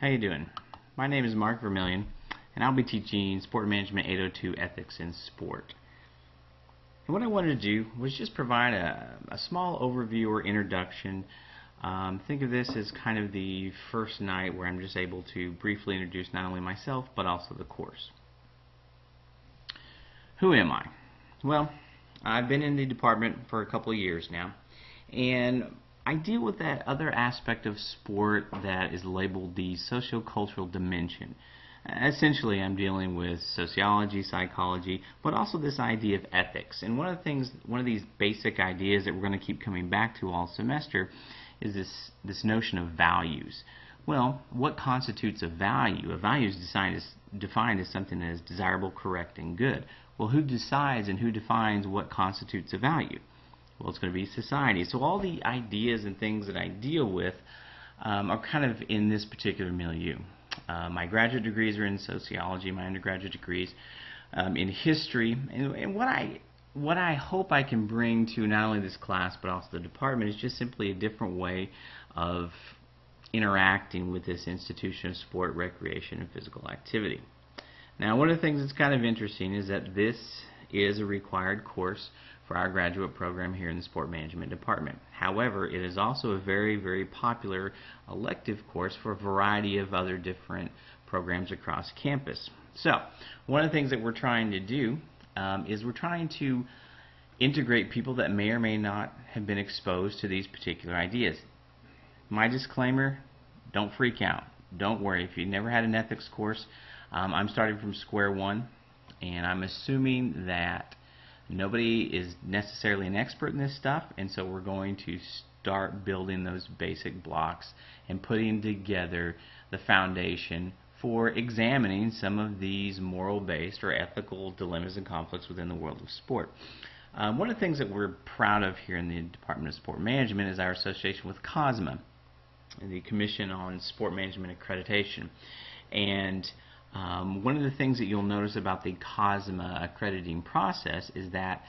How you doing? My name is Mark Vermillion, and I'll be teaching Sport Management 802 Ethics in Sport. And what I wanted to do was just provide a small overview or introduction. Think of this as kind of the first night where I'm just able to briefly introduce not only myself but also the course. Who am I? Well, I've been in the department for a couple of years now, and I deal with that other aspect of sport that is labeled the socio-cultural dimension. Essentially, I'm dealing with sociology, psychology, but also this idea of ethics. And one of these basic ideas that we're going to keep coming back to all semester is this notion of values. Well, what constitutes a value? A value is defined as something that is desirable, correct, and good. Well, who decides and who defines what constitutes a value? Well, it's going to be society. So all the ideas and things that I deal with are kind of in this particular milieu. My graduate degrees are in sociology, my undergraduate degrees in history, and what I hope I can bring to not only this class but also the department is just simply a different way of interacting with this institution of sport, recreation, and physical activity. Now, one of the things that's kind of interesting is that this is a required course for our graduate program here in the Sport Management Department. However, it is also a very, very popular elective course for a variety of other different programs across campus. So, one of the things that we're trying to do is we're trying to integrate people that may or may not have been exposed to these particular ideas. My disclaimer, don't freak out. Don't worry. If you've never had an ethics course, I'm starting from square one, and I'm assuming that nobody is necessarily an expert in this stuff, and so we're going to start building those basic blocks and putting together the foundation for examining some of these moral-based or ethical dilemmas and conflicts within the world of sport. One of the things that we're proud of here in the Department of Sport Management is our association with COSMA, the Commission on Sport Management Accreditation. And one of the things that you'll notice about the COSMA accrediting process is that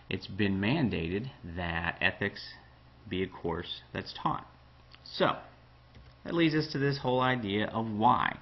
it's been mandated that ethics be a course that's taught. So, that leads us to this whole idea of why.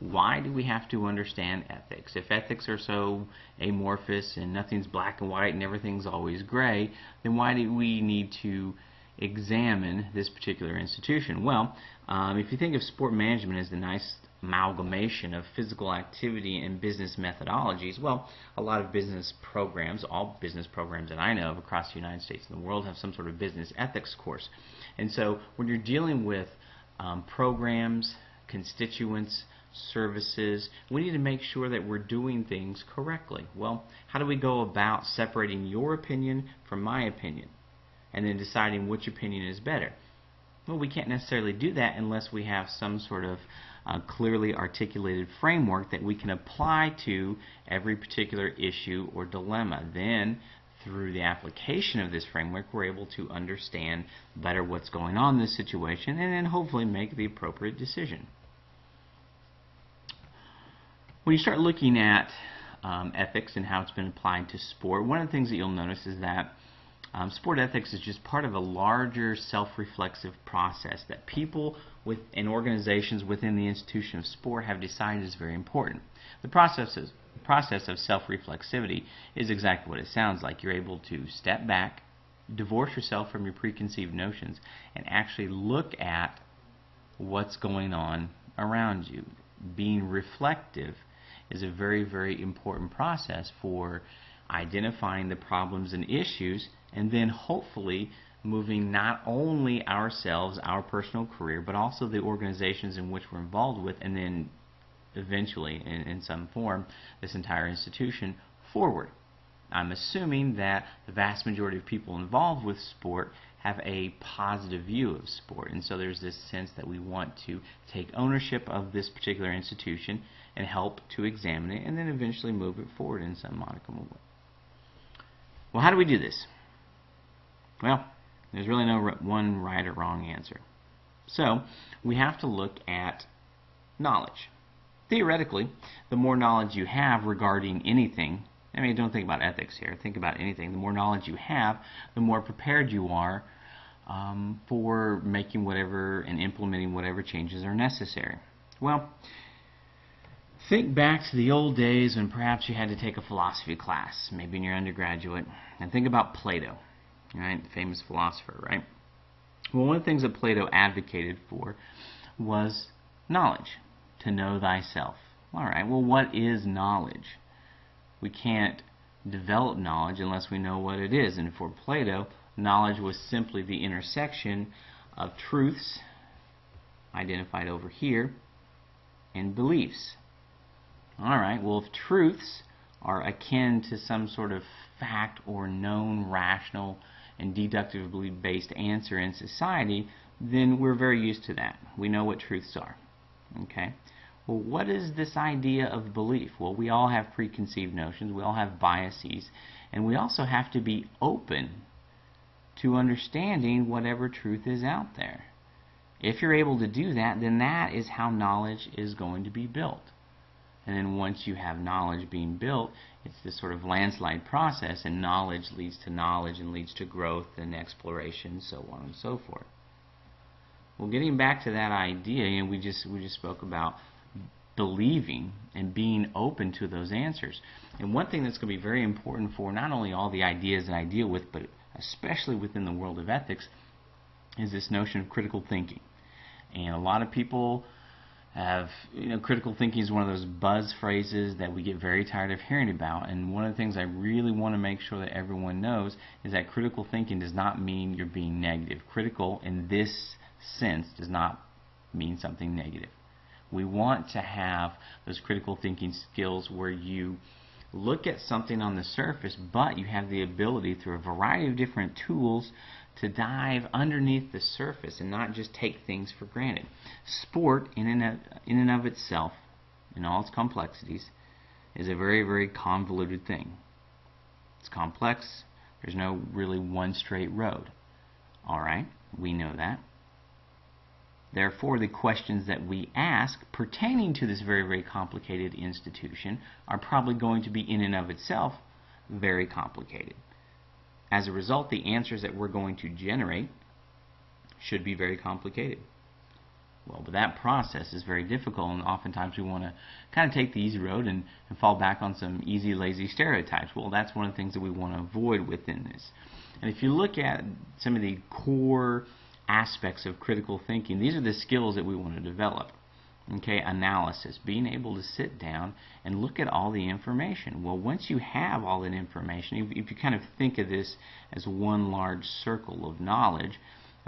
Why do we have to understand ethics? If ethics are so amorphous and nothing's black and white and everything's always gray, then why do we need to examine this particular institution? Well, if you think of sport management as the nice amalgamation of physical activity and business methodologies, well, a lot of business programs, all business programs that I know of across the United States and the world, have some sort of business ethics course. And so when you're dealing with programs, constituents, services, we need to make sure that we're doing things correctly. Well, how do we go about separating your opinion from my opinion and then deciding which opinion is better? Well, we can't necessarily do that unless we have some sort of clearly articulated framework that we can apply to every particular issue or dilemma. Then, through the application of this framework, we're able to understand better what's going on in this situation and then hopefully make the appropriate decision. When you start looking at ethics and how it's been applied to sport, one of the things that you'll notice is that sport ethics is just part of a larger self-reflexive process that people and organizations within the institution of sport have decided is very important. The process of self-reflexivity is exactly what it sounds like. You're able to step back, divorce yourself from your preconceived notions, and actually look at what's going on around you. Being reflective is a very, very important process for identifying the problems and issues, and then hopefully moving not only ourselves, our personal career, but also the organizations in which we're involved with, and then eventually, in some form, this entire institution forward. I'm assuming that the vast majority of people involved with sport have a positive view of sport, and so there's this sense that we want to take ownership of this particular institution and help to examine it and then eventually move it forward in some modicum of way. Well, how do we do this? Well, there's really no one right or wrong answer. So, we have to look at knowledge. Theoretically, the more knowledge you have regarding anything, I mean, don't think about ethics here, think about anything, the more knowledge you have, the more prepared you are for making whatever and implementing whatever changes are necessary. Well, think back to the old days when perhaps you had to take a philosophy class, maybe in your undergraduate, and think about Plato, right? The famous philosopher, right? Well, one of the things that Plato advocated for was knowledge, to know thyself. All right, well, what is knowledge? We can't develop knowledge unless we know what it is. And for Plato, knowledge was simply the intersection of truths, identified over here, and beliefs. All right, well, if truths are akin to some sort of fact or known, rational, and deductively based answer in society, then we're very used to that. We know what truths are. Okay? Well, what is this idea of belief? Well, we all have preconceived notions, we all have biases, and we also have to be open to understanding whatever truth is out there. If you're able to do that, then that is how knowledge is going to be built. And then once you have knowledge being built, it's this sort of landslide process, and knowledge leads to knowledge and leads to growth and exploration, so on and so forth. Well, getting back to that idea, and we just spoke about believing and being open to those answers. And one thing that's going to be very important for not only all the ideas that I deal with, but especially within the world of ethics, is this notion of critical thinking. And a lot of people have, critical thinking is one of those buzz phrases that we get very tired of hearing about. And one of the things I really want to make sure that everyone knows is that critical thinking does not mean you're being negative. Critical in this sense does not mean something negative. We want to have those critical thinking skills where you look at something on the surface, but you have the ability through a variety of different tools to dive underneath the surface and not just take things for granted. Sport, in and of itself, in all its complexities, is a very, very convoluted thing. It's complex. There's no really one straight road. All right, we know that. Therefore, the questions that we ask pertaining to this very, very complicated institution are probably going to be in and of itself very complicated. As a result, the answers that we're going to generate should be very complicated. Well, but that process is very difficult, and oftentimes we want to kind of take the easy road and fall back on some easy, lazy stereotypes. Well, that's one of the things that we want to avoid within this. And if you look at some of the core aspects of critical thinking, these are the skills that we want to develop. Okay, analysis, being able to sit down and look at all the information. Well, once you have all that information, if you kind of think of this as one large circle of knowledge,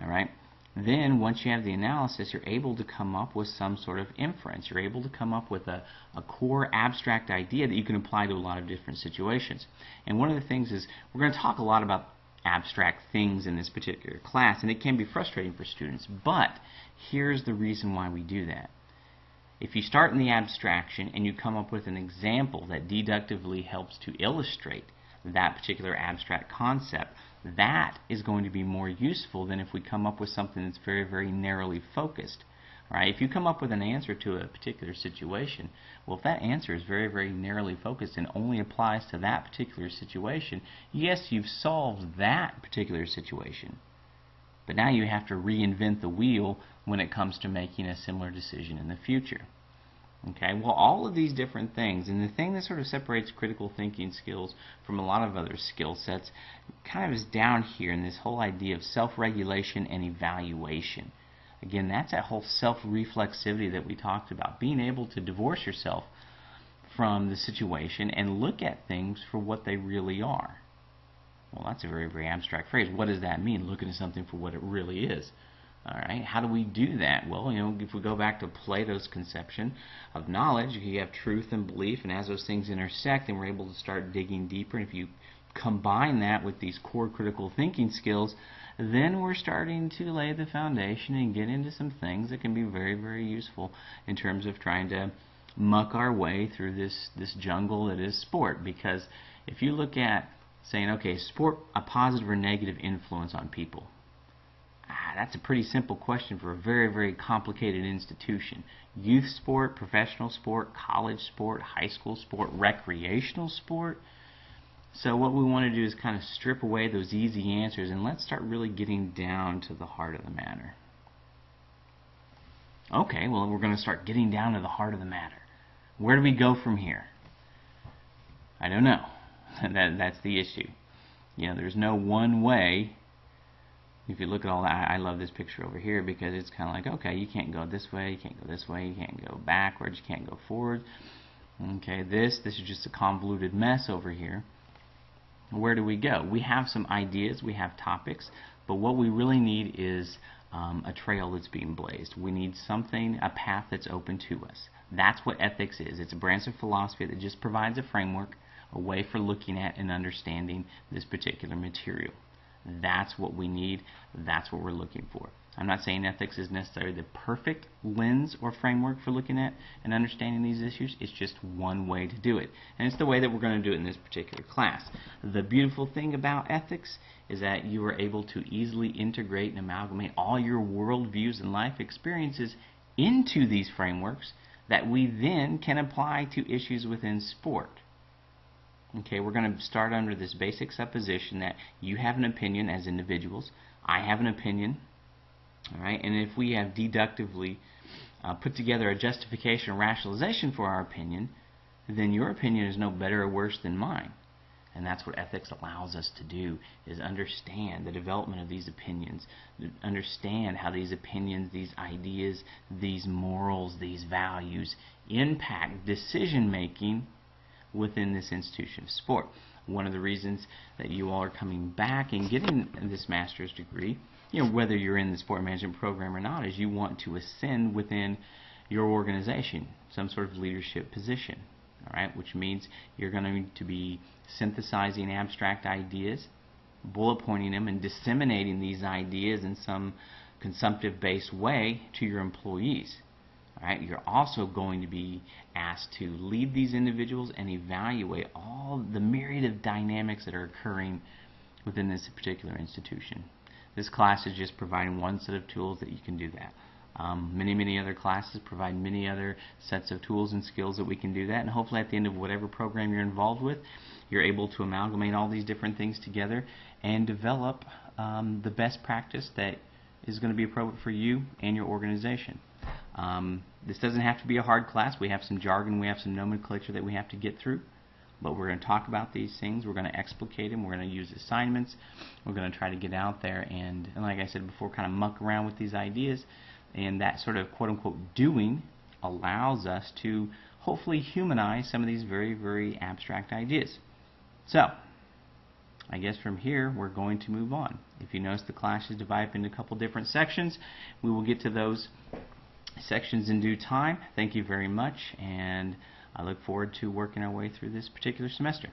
all right, then once you have the analysis, you're able to come up with some sort of inference. You're able to come up with a core abstract idea that you can apply to a lot of different situations. And one of the things is, we're going to talk a lot about abstract things in this particular class, and it can be frustrating for students, but here's the reason why we do that. If you start in the abstraction and you come up with an example that deductively helps to illustrate that particular abstract concept, that is going to be more useful than if we come up with something that's very, very narrowly focused. All right? If you come up with an answer to a particular situation, well, if that answer is very, very narrowly focused and only applies to that particular situation, yes, you've solved that particular situation. But now you have to reinvent the wheel when it comes to making a similar decision in the future. Okay, well, all of these different things, and the thing that sort of separates critical thinking skills from a lot of other skill sets kind of is down here in this whole idea of self-regulation and evaluation. Again, that's that whole self-reflexivity that we talked about, being able to divorce yourself from the situation and look at things for what they really are. Well, that's a very, very abstract phrase. What does that mean, looking at something for what it really is? All right, how do we do that? Well, if we go back to Plato's conception of knowledge, you have truth and belief, and as those things intersect, then we're able to start digging deeper. And if you combine that with these core critical thinking skills, then we're starting to lay the foundation and get into some things that can be very, very useful in terms of trying to muck our way through this jungle that is sport. Because if you look at saying, okay, sport, a positive or negative influence on people, that's a pretty simple question for a very, very complicated institution. Youth sport, professional sport, college sport, high school sport, recreational sport. So what we want to do is kind of strip away those easy answers and let's start really getting down to the heart of the matter. Okay, well, we're going to start getting down to the heart of the matter. Where do we go from here? I don't know. That's the issue. You know, there's no one way. If you look at all that, I love this picture over here because it's kind of like, okay, you can't go this way, you can't go this way, you can't go backwards, you can't go forward. Okay, this is just a convoluted mess over here. Where do we go? We have some ideas, we have topics, but what we really need is a trail that's being blazed. We need something, a path that's open to us. That's what ethics is. It's a branch of philosophy that just provides a framework, a way for looking at and understanding this particular material. That's what we need. That's what we're looking for. I'm not saying ethics is necessarily the perfect lens or framework for looking at and understanding these issues. It's just one way to do it. And it's the way that we're going to do it in this particular class. The beautiful thing about ethics is that you are able to easily integrate and amalgamate all your worldviews and life experiences into these frameworks that we then can apply to issues within sport. Okay, we're going to start under this basic supposition that you have an opinion as individuals, I have an opinion, all right, and if we have deductively put together a justification or rationalization for our opinion, then your opinion is no better or worse than mine. And that's what ethics allows us to do, is understand the development of these opinions, understand how these opinions, these ideas, these morals, these values impact decision making within this institution of sport. One of the reasons that you all are coming back and getting this master's degree, you know, whether you're in the sport management program or not, is you want to ascend within your organization, some sort of leadership position, all right, which means you're going to be synthesizing abstract ideas, bullet pointing them, and disseminating these ideas in some consumptive-based way to your employees. Right? You're also going to be asked to lead these individuals and evaluate all the myriad of dynamics that are occurring within this particular institution. This class is just providing one set of tools that you can do that. Many other classes provide many other sets of tools and skills that we can do that, and hopefully at the end of whatever program you're involved with, you're able to amalgamate all these different things together and develop the best practice that is going to be appropriate for you and your organization. This doesn't have to be a hard class. We have some jargon, we have some nomenclature that we have to get through, but we're going to talk about these things, we're going to explicate them, we're going to use assignments, we're going to try to get out there and like I said before, kind of muck around with these ideas, and that sort of quote-unquote doing allows us to hopefully humanize some of these very abstract ideas. So, I guess from here we're going to move on. If you notice, the class is divided up into a couple different sections. We will get to those sections in due time. Thank you very much, and I look forward to working our way through this particular semester.